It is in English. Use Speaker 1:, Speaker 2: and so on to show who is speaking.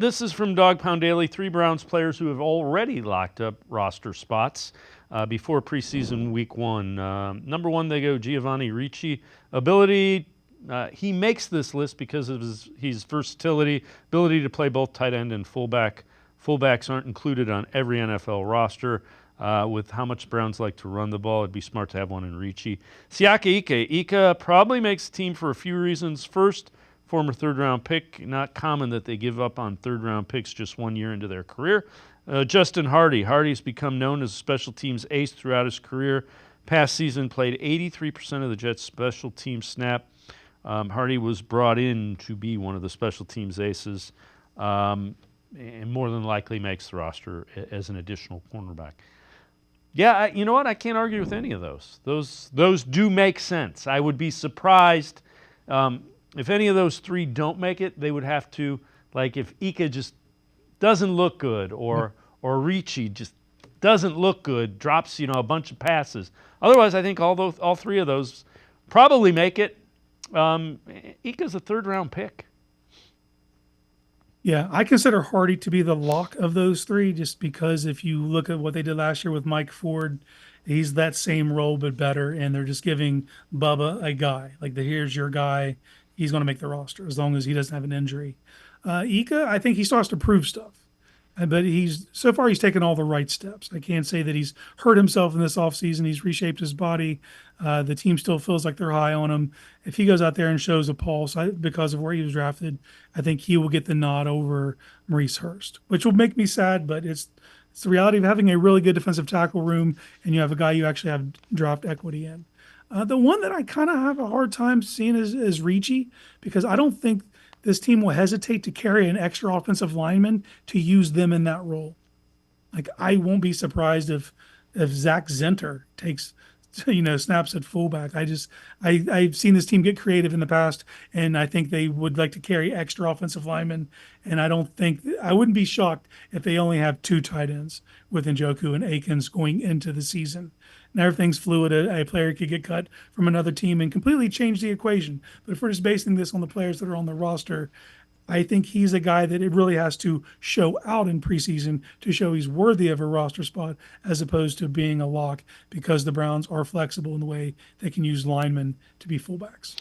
Speaker 1: This is from Dawg Pound Daily. 3 Browns players who have already locked up roster spots before preseason week 1. Number 1, they go Giovanni Ricci. Ability, he makes this list because of his versatility, ability to play both tight end and fullback. Fullbacks aren't included on every NFL roster. With how much Browns like to run the ball, it'd be smart to have one in Ricci. Siaka Ika. Ika probably makes the team for a few reasons. First, former third-round pick. Not common that they give up on third-round picks just 1 year into their career. Justin Hardy. Hardy's become known as a special teams ace throughout his career. Past season played 83% of the Jets' special team snap. Hardy was brought in to be one of the special teams aces, and more than likely makes the roster as an additional cornerback. Yeah, you know what? I can't argue with any of those. Those do make sense. I would be surprised if any of those 3 don't make it. They would have to, like, if Ika just doesn't look good, or Ricci just doesn't look good, drops a bunch of passes. Otherwise, I think all 3 of those probably make it. Ika's a 3rd-round pick.
Speaker 2: Yeah, I consider Hardy to be the lock of those 3, just because if you look at what they did last year with Mike Ford, he's that same role but better, and they're just giving Bubba a guy. Like, here's your guy. He's going to make the roster as long as he doesn't have an injury. Ika, I think he still has to prove stuff. But so far he's taken all the right steps. I can't say that he's hurt himself in this offseason. He's reshaped his body. The team still feels like they're high on him. If he goes out there and shows a pulse because of where he was drafted, I think he will get the nod over Maurice Hurst, which will make me sad, but it's the reality of having a really good defensive tackle room, and you have a guy you actually have draft equity in. The one that I kind of have a hard time seeing is Ricci, because I don't think this team will hesitate to carry an extra offensive lineman to use them in that role. Like, I won't be surprised if Zach Zenter takes snaps at fullback. I've seen this team get creative in the past, and I think they would like to carry extra offensive linemen. And I wouldn't be shocked if they only have 2 tight ends with Njoku and Akins going into the season. Now everything's fluid. A player could get cut from another team and completely change the equation. But if we're just basing this on the players that are on the roster, I think he's a guy that it really has to show out in preseason to show he's worthy of a roster spot, as opposed to being a lock, because the Browns are flexible in the way they can use linemen to be fullbacks.